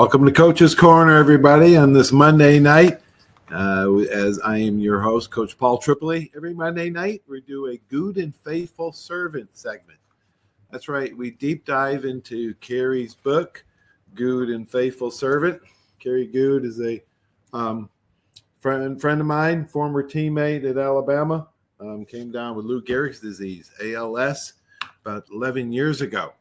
Welcome to Coach's Corner, everybody, on this Monday night. As I am your host, Coach Paul Tripoli. Every Monday night, we do a Goode and Faithful Servant segment. That's right. We deep dive into Kerry's book, Goode and Faithful Servant. Kerry Goode is a friend of mine, former teammate at Alabama. Came down with Lou Gehrig's disease, ALS, about 11 years ago,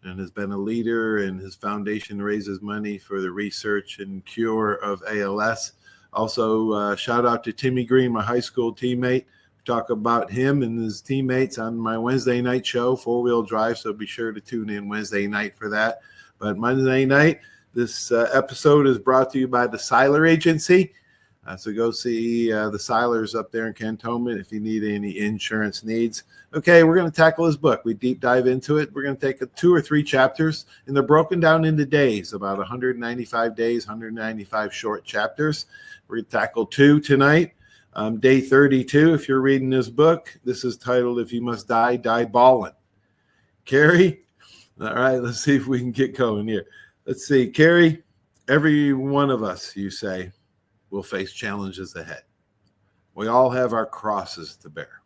and has been a leader, and his foundation raises money for the research and cure of ALS. Also, shout out to Timmy Green, my high school teammate. We talk about him and his teammates on my Wednesday night show, Four Wheel Drive, so be sure to tune in Wednesday night for that. But Monday night, this episode is brought to you by the Seiler Agency. So go see the Seilers up there in Cantonment if you need any insurance needs. Okay, we're going to tackle his book. We deep dive into it. We're going to take 2 or 3 chapters, and they're broken down into days, about 195 days, 195 short chapters. We're going to tackle 2 tonight. Day 32, if you're reading this book, this is titled, If You Must Die, Die Ballin'. Kerry? All right, let's see if we can get going here. Let's see, Kerry, every one of us, you say, will face challenges ahead. We all have our crosses to bear.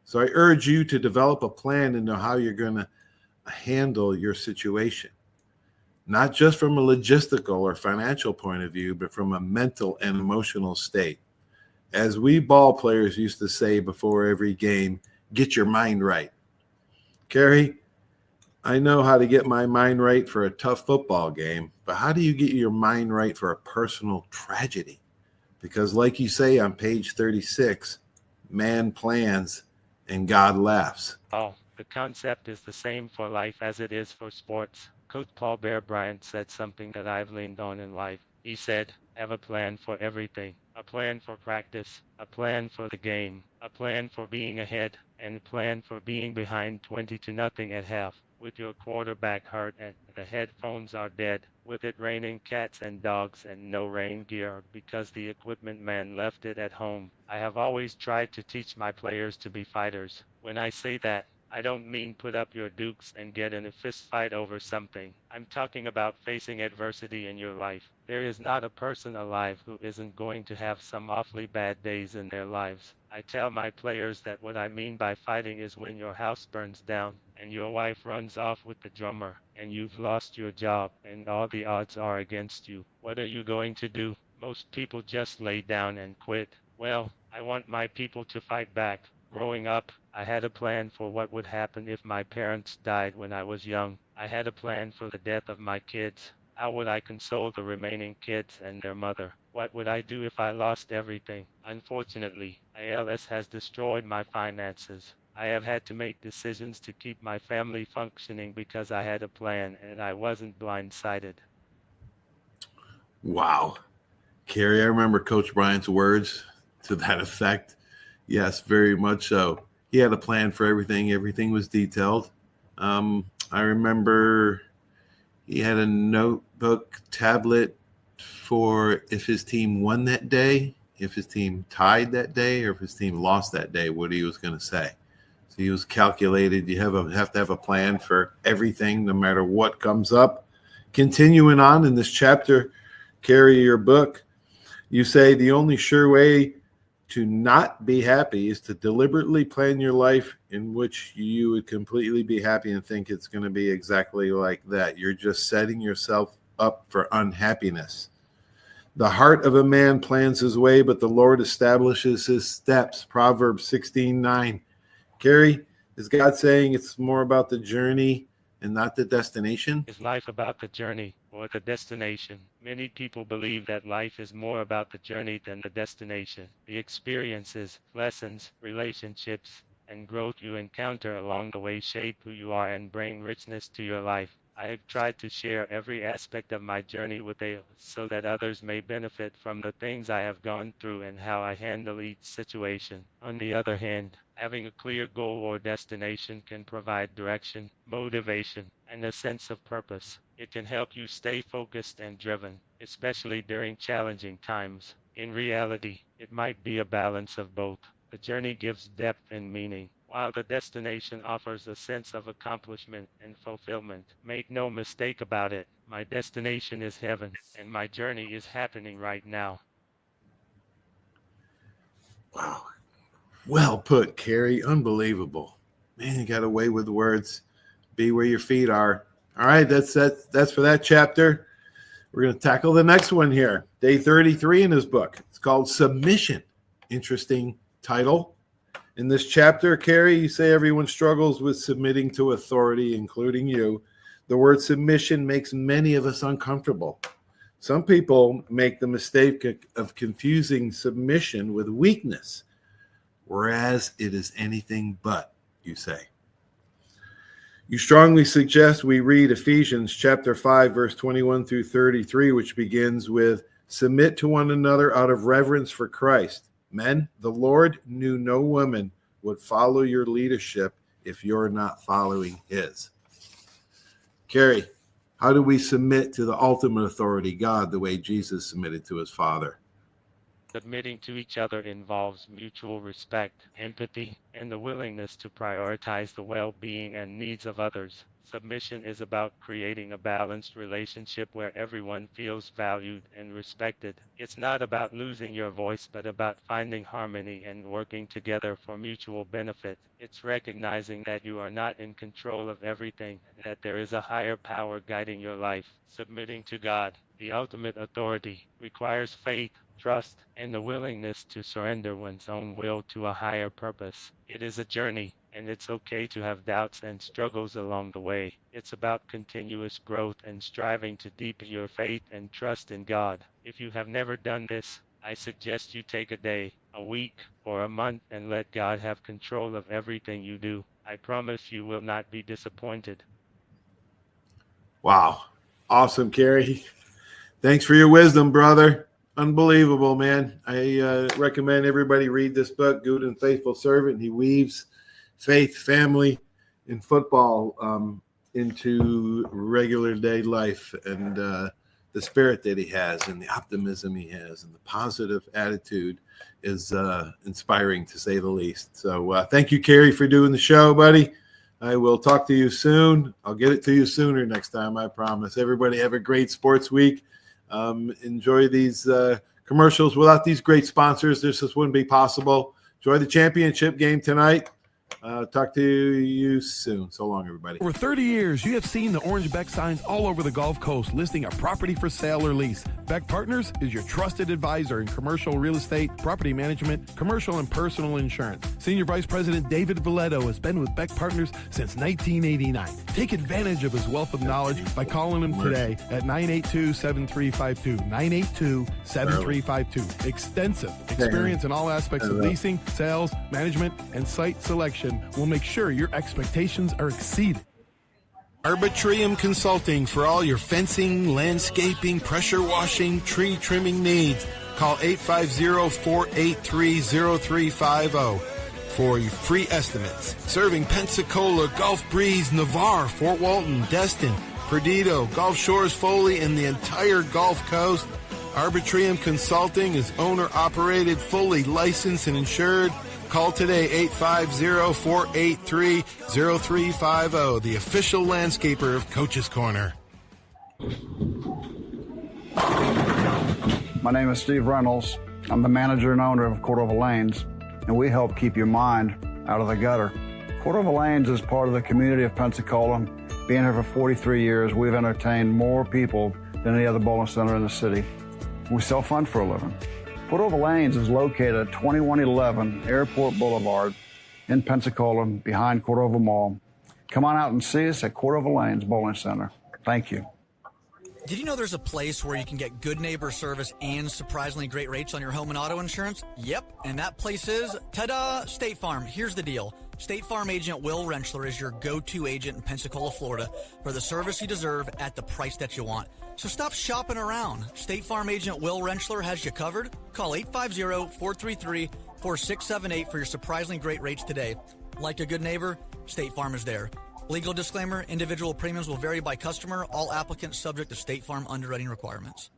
So I urge you to develop a plan and know how you're going to handle your situation, not just from a logistical or financial point of view, but from a mental and emotional state. As we ball players used to say before every game, get your mind right. Kerry, I know how to get my mind right for a tough football game, but how do you get your mind right for a personal tragedy? Because like you say on page 36, man plans and God laughs. Oh, the concept is the same for life as it is for sports. Coach Paul Bear Bryant said something that I've leaned on in life. He said, have a plan for everything. A plan for practice, a plan for the game, a plan for being ahead, and a plan for being behind 20-0 at half. With your quarterback hurt and the headphones are dead, with it raining cats and dogs and no rain gear because the equipment man left it at home. I have always tried to teach my players to be fighters. When I say that, I don't mean put up your dukes and get in a fist fight over something. I'm talking about facing adversity in your life. There is not a person alive who isn't going to have some awfully bad days in their lives. I tell my players that what I mean by fighting is when your house burns down and your wife runs off with the drummer and you've lost your job and all the odds are against you. What are you going to do? Most people just lay down and quit. Well, I want my people to fight back. Growing up, I had a plan for what would happen if my parents died when I was young. I had a plan for the death of my kids. How would I console the remaining kids and their mother? What would I do if I lost everything? Unfortunately, ALS has destroyed my finances. I have had to make decisions to keep my family functioning because I had a plan and I wasn't blindsided. Wow. Kerry, I remember Coach Bryant's words to that effect. Yes, very much so. He had a plan for everything. Everything was detailed. I remember he had a notebook, tablet for if his team won that day, if his team tied that day, or if his team lost that day, what he was going to say. So he was calculated. You have to have a plan for everything, no matter what comes up. Continuing on in this chapter, Kerry, your book, you say the only sure way to not be happy is to deliberately plan your life in which you would completely be happy and think it's going to be exactly like that. You're just setting yourself up for unhappiness. The heart of a man plans his way, but the Lord establishes his steps. Proverbs 16:9. Kerry, is God saying it's more about the journey and not the destination? Is life about the journey or the destination? Many people believe that life is more about the journey than the destination. The experiences, lessons, relationships, and growth you encounter along the way shape who you are and bring richness to your life. I have tried to share every aspect of my journey with you so that others may benefit from the things I have gone through and how I handle each situation. On the other hand, having a clear goal or destination can provide direction, motivation, and a sense of purpose. It can help you stay focused and driven, especially during challenging times. In reality, it might be a balance of both. The journey gives depth and meaning, while the destination offers a sense of accomplishment and fulfillment. Make no mistake about it, My destination is heaven, and my journey is happening right now. Wow. Well put, Kerry. Unbelievable. Man, you got away with the words. Be where your feet are. All right, that's for that chapter. We're going to tackle the next one here. Day 33 in his book. It's called Submission. Interesting title. In this chapter, Kerry, you say everyone struggles with submitting to authority, including you. The word submission makes many of us uncomfortable. Some people make the mistake of confusing submission with weakness, whereas it is anything but, you say. You strongly suggest we read Ephesians chapter 5, verse 21 through 33, which begins with, submit to one another out of reverence for Christ. Men, the Lord knew no woman would follow your leadership if you're not following his. Kerry, how do we submit to the ultimate authority, God, the way Jesus submitted to his Father? Submitting to each other involves mutual respect, empathy, and the willingness to prioritize the well-being and needs of others. Submission is about creating a balanced relationship where everyone feels valued and respected. It's not about losing your voice, but about finding harmony and working together for mutual benefit. It's recognizing that you are not in control of everything, that there is a higher power guiding your life. Submitting to God, the ultimate authority, requires faith, trust, and the willingness to surrender one's own will to a higher purpose. It is a journey, and it's okay to have doubts and struggles along the way. It's about continuous growth and striving to deepen your faith and trust in God. If you have never done this, I suggest you take a day, a week, or a month and let God have control of everything you do. I promise you will not be disappointed. Wow. Awesome, Kerry. Thanks for your wisdom, brother. Unbelievable, man. I recommend everybody read this book, Goode and Faithful Servant. He weaves faith, family, and football into regular day life, and the spirit that he has and the optimism he has and the positive attitude is inspiring, to say the least. So thank you, Kerry, for doing the show, buddy. I will talk to you soon. I'll get it to you sooner next time, I promise. Everybody have a great sports week. Enjoy these commercials. Without these great sponsors, this just wouldn't be possible. Enjoy the championship game tonight. Talk to you soon. So long, everybody. For 30 years, you have seen the orange Beck signs all over the Gulf Coast listing a property for sale or lease. Beck Partners is your trusted advisor in commercial real estate, property management, commercial and personal insurance. Senior Vice President David Valletto has been with Beck Partners since 1989. Take advantage of his wealth of knowledge by calling him today at 982-7352. 982-7352. Extensive experience in all aspects of leasing, sales, management, and site selection will make sure your expectations are exceeded. Arbitrium Consulting for all your fencing, landscaping, pressure washing, tree trimming needs. Call 850-483-0350 for your free estimates. Serving Pensacola, Gulf Breeze, Navarre, Fort Walton, Destin, Perdido, Gulf Shores, Foley, and the entire Gulf Coast. Arbitrium Consulting is owner-operated, fully licensed and insured. Call today, 850-483-0350, the official landscaper of Coach's Corner. My name is Steve Reynolds. I'm the manager and owner of Cordova Lanes, and we help keep your mind out of the gutter. Cordova Lanes is part of the community of Pensacola. Being here for 43 years, we've entertained more people than any other bowling center in the city. We sell fun for a living. Cordova Lanes is located at 2111 Airport Boulevard in Pensacola, behind Cordova Mall. Come on out and see us at Cordova Lanes Bowling Center. Thank you. Did you know there's a place where you can get good neighbor service and surprisingly great rates on your home and auto insurance? Yep, and that place is, ta-da, State Farm. Here's the deal. State Farm agent Will Rentschler is your go-to agent in Pensacola, Florida for the service you deserve at the price that you want. So stop shopping around. State Farm agent Will Rentschler has you covered. Call 850-433-4678 for your surprisingly great rates today. Like a good neighbor, State Farm is there. Legal disclaimer, individual premiums will vary by customer. All applicants subject to State Farm underwriting requirements.